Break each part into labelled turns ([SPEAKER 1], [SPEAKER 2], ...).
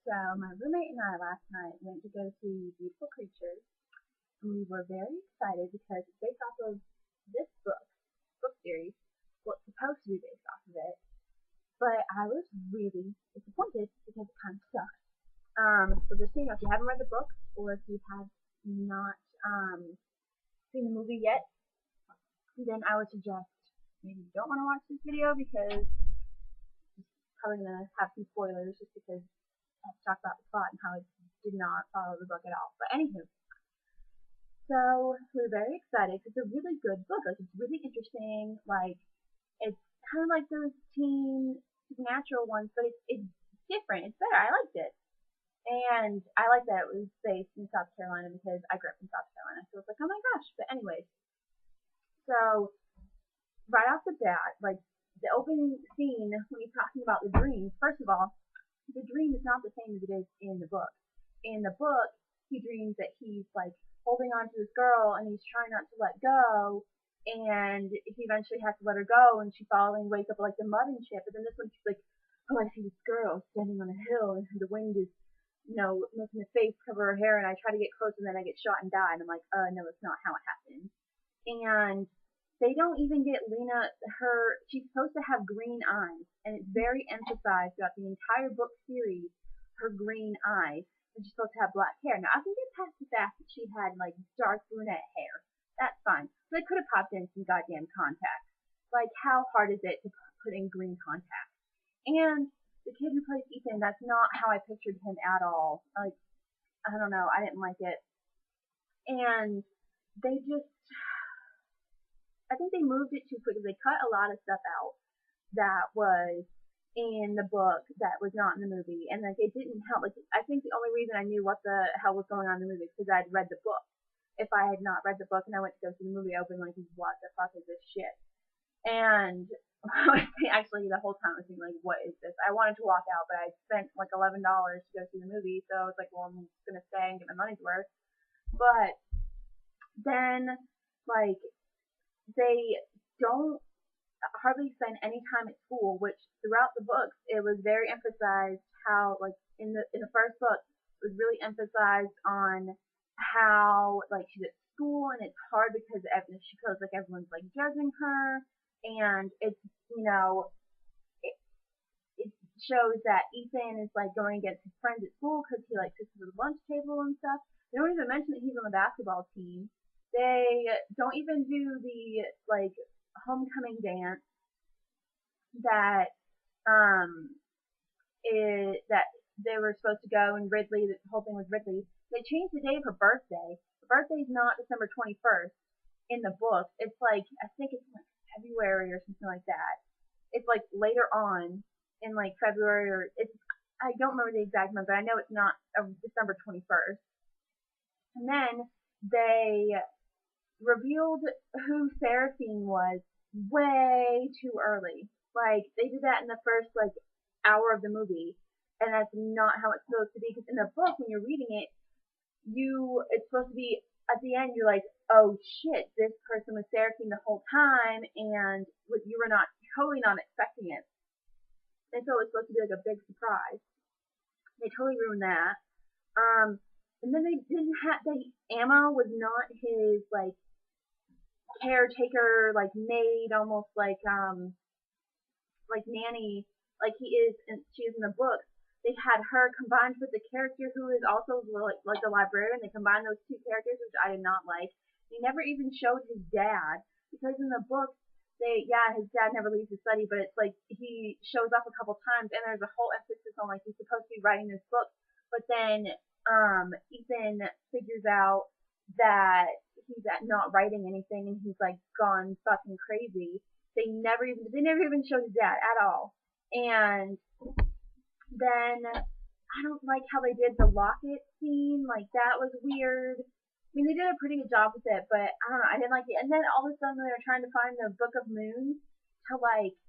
[SPEAKER 1] So my roommate and I last night went to go see Beautiful Creatures, and we were very excited because it's based off of this book series. Well, it's supposed to be based off of it, but I was really disappointed because it kind of sucks. So just so you know, if you haven't read the book or if you have not seen the movie yet, then I would suggest maybe you don't want to watch this video because it's probably gonna have some spoilers just because I have to talk about the plot and how it did not follow the book at all. But anywho, so we were very excited because it's a really good book. Like it's really interesting. Like it's kind of like those teen supernatural ones, but it's different. It's better. I liked it, and I like that it was based in South Carolina because I grew up in South Carolina. So it's like, oh my gosh. But anyways, so right off the bat, like the opening scene when he's talking about the dreams. First of all, the dream is not the same as it is in the book. In the book, he dreams that he's like holding on to this girl and he's trying not to let go, and he eventually has to let her go, and she falls and wakes up like the mud and shit. But then this one, she's like, oh, I see this girl standing on a hill, and the wind is, making the face cover her hair, and I try to get close, and then I get shot and die. And I'm like, no, that's not how it happened. And they don't even get Lena she's supposed to have green eyes, and it's very emphasized throughout the entire book series, her green eyes, and she's supposed to have black hair. Now I can get past the fact that she had like dark brunette hair. That's fine. So they could have popped in some goddamn contacts. Like how hard is it to put in green contacts? And the kid who plays Ethan, that's not how I pictured him at all. Like, I don't know, I didn't like it. And they just I think they moved it too quickly. They cut a lot of stuff out that was in the book that was not in the movie, and like it didn't help. Like I think the only reason I knew what the hell was going on in the movie is because I'd read the book. If I had not read the book and I went to go see the movie, I would be like, "What the fuck is this shit?" And actually, the whole time I was thinking, like, "What is this?" I wanted to walk out, but I spent like $11 to go see the movie, so it's like, well, I'm just gonna stay and get my money's worth. But then, like, they don't hardly spend any time at school, which throughout the books it was very emphasized how like in the first book it was really emphasized on how like she's at school and it's hard because she feels like everyone's like judging her, and it's it, it shows that Ethan is like going against his friends at school because he like sits at the lunch table and stuff. They don't even mention that he's on the basketball team. They don't even do the like homecoming dance that um that they were supposed to go, and Ridley, the whole thing was Ridley. They changed the day of her birthday. Her birthday's not December 21st in the book. It's like I think it's like February or something like that. It's like later on in like February, or it's I don't remember the exact month, but I know it's not December 21st. And then they revealed who Seraphine was way too early. Like they did that in the first like hour of the movie, and that's not how it's supposed to be. Because in the book, when you're reading it, it's supposed to be at the end. You're like, oh shit, this person was Seraphine the whole time, and you were not totally not expecting it. And so it's supposed to be like a big surprise. They totally ruined that. Um, and then they didn't have Emma was not his like caretaker, like maid, almost like nanny, like he is, and she is in the book. They had her combined with the character who is also like the librarian. They combined those two characters, which I did not like. He never even showed his dad because in the book, his dad never leaves the study, but it's like he shows up a couple times, and there's a whole emphasis on like he's supposed to be writing this book, but then Ethan figures out that he's not writing anything, and he's like gone fucking crazy. They never even showed his dad at all. And then I don't like how they did the locket scene. Like that was weird. I mean, they did a pretty good job with it, but I don't know. I didn't like it. And then all of a sudden they were trying to find the Book of Moon to like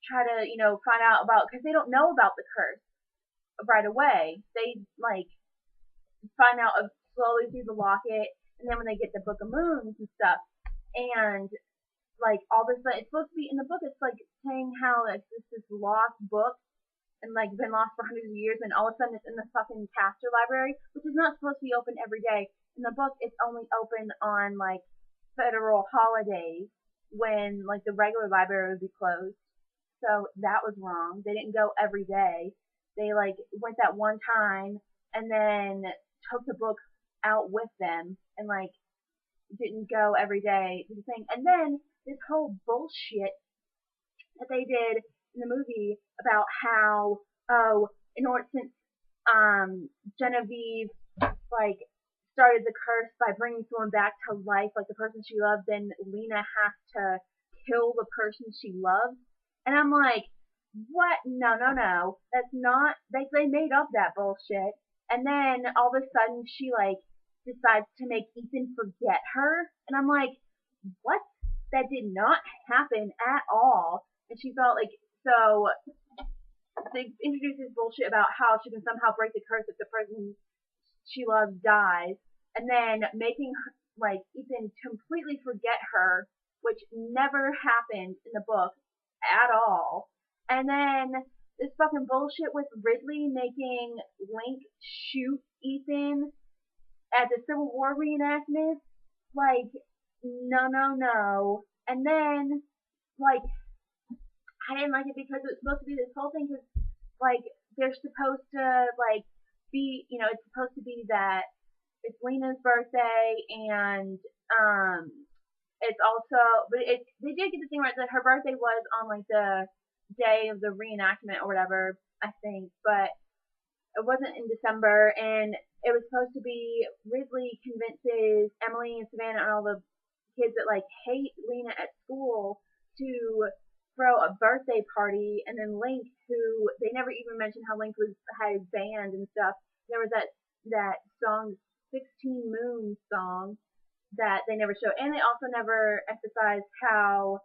[SPEAKER 1] try to find out about, because they don't know about the curse right away. They like find out slowly through the locket, and then when they get the Book of Moons and stuff, and like all this, it's supposed to be in the book. It's like saying how like this lost book, and like been lost for hundreds of years, and all of a sudden it's in the fucking Castor Library, which is not supposed to be open every day. In the book, it's only open on like federal holidays when like the regular library would be closed. So that was wrong. They didn't go every day. They like went that one time and then took the book out with them and like didn't go every day to the thing. And then this whole bullshit that they did in the movie about how, oh, in order since Genevieve like started the curse by bringing someone back to life, like the person she loved, then Lena has to kill the person she loves. And I'm like, what? No, no, no. That's not. They made up that bullshit. And then all of a sudden she like decides to make Ethan forget her, and I'm like, what? That did not happen at all. And she felt like so they introduced this bullshit about how she can somehow break the curse if the person she loves dies, and then making like Ethan completely forget her, which never happened in the book at all. And then this fucking bullshit with Ridley making Link shoot Ethan at the Civil War reenactment. Like, no, no, no. And then, like, I didn't like it because it was supposed to be this whole thing because, like, they're supposed to, like, be, it's supposed to be that it's Lena's birthday and, it's also, but they did get the thing right that her birthday was on, like, the day of the reenactment or whatever, I think, but it wasn't in December, and it was supposed to be Ridley convinces Emily and Savannah and all the kids that like hate Lena at school to throw a birthday party, and then Link, who they never even mentioned how Link had his band and stuff. There was that song, 16 Moons song, that they never showed, and they also never emphasized how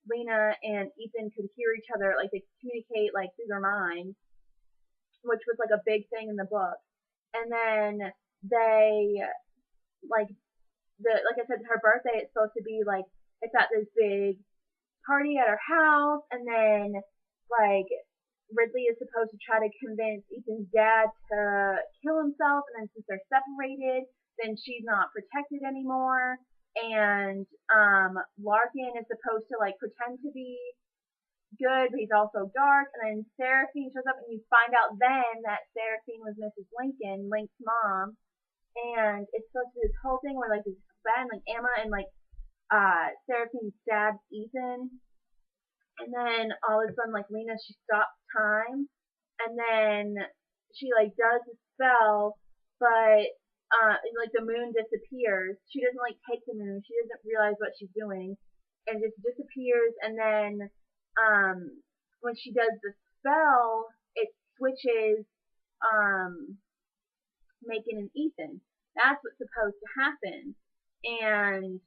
[SPEAKER 1] Lena and Ethan could hear each other, like they communicate like through their minds, which was like a big thing in the book. And then they like like I said, her birthday it's supposed to be like it's at this big party at her house, and then like Ridley is supposed to try to convince Ethan's dad to kill himself, and then since they're separated, then she's not protected anymore. And Larkin is supposed to like pretend to be good, but he's also dark. And then Seraphine shows up, and you find out then that Seraphine was Mrs. Lincoln, Link's mom. And it's supposed to be this whole thing where like this bad, like Emma and like Seraphine stabs Ethan, and then all of a sudden like Lena she stops time, and then she like does a spell, but like the moon disappears. She doesn't like take the moon. She doesn't realize what she's doing, and just disappears. And then when she does the spell, it switches making an Ethan. That's what's supposed to happen. And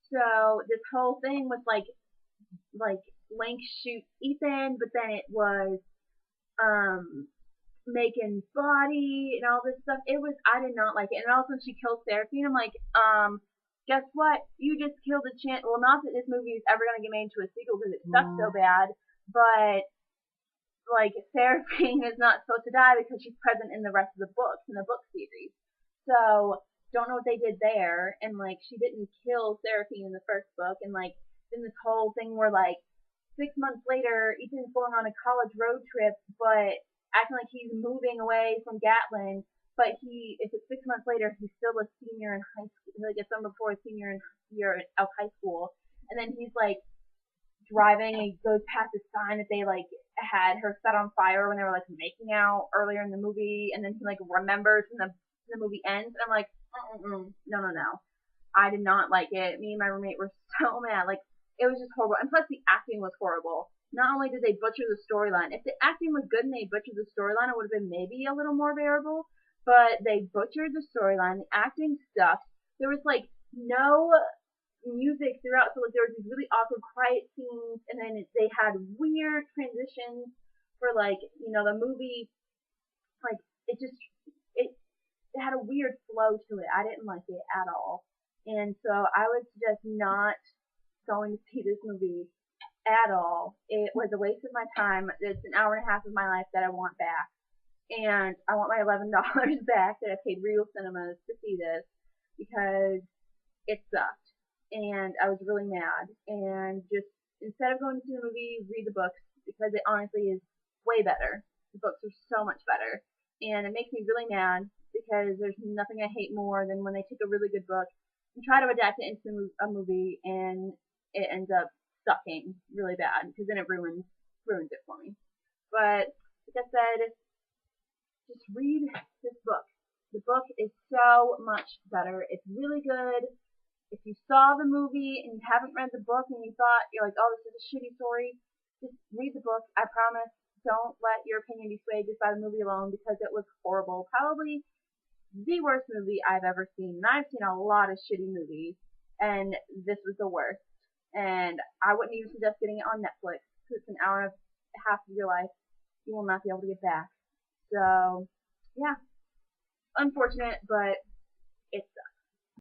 [SPEAKER 1] so this whole thing was like Link shoots Ethan, but then it was Megan's body and all this stuff. I did not like it. And also she kills Seraphine. I'm like, guess what? You just killed a chance. Well, not that this movie is ever gonna get made into a sequel because it sucks so bad, but like Seraphine is not supposed to die because she's present in the rest of the books in the book series. So don't know what they did there, and like she didn't kill Seraphine in the first book, and like then this whole thing where like 6 months later Ethan's going on a college road trip, but acting like he's moving away from Gatlin, but if it's 6 months later he's still a senior in high school, like a summer before a senior year of high school, and then he's like driving and he goes past a sign that they like had her set on fire when they were like making out earlier in the movie, and then he like remembers and the movie ends, and I'm like, no, no, no. I did not like it. Me and my roommate were so mad. Like, it was just horrible. And plus, the acting was horrible. Not only did they butcher the storyline, if the acting was good and they butchered the storyline, it would have been maybe a little more bearable. But they butchered the storyline. The acting sucked. There was like no music throughout, so like there was these really awkward quiet scenes, and then they had weird transitions for like the movie. Like it it had a weird flow to it. I didn't like it at all. And so I would suggest not going to see this movie at all. It was a waste of my time. It's an hour and a half of my life that I want back. And I want my $11 back that I paid Regal Cinemas to see this because it sucked. And I was really mad. And just instead of going to see the movie, read the books because it honestly is way better. The books are so much better. And it makes me really mad because there's nothing I hate more than when they take a really good book and try to adapt it into a movie and it ends up sucking really bad because then it ruins it for me. But like I said, just read this book. The book is so much better. It's really good. If you saw the movie and you haven't read the book and you thought you're like, oh, this is a shitty story, just read the book. I promise. Don't let your opinion be swayed just by the movie alone because it was horrible. Probably the worst movie I've ever seen. And I've seen a lot of shitty movies, and this was the worst. And I wouldn't even suggest getting it on Netflix because it's an hour and a half of your life you will not be able to get back. So, yeah, unfortunate, but it sucks.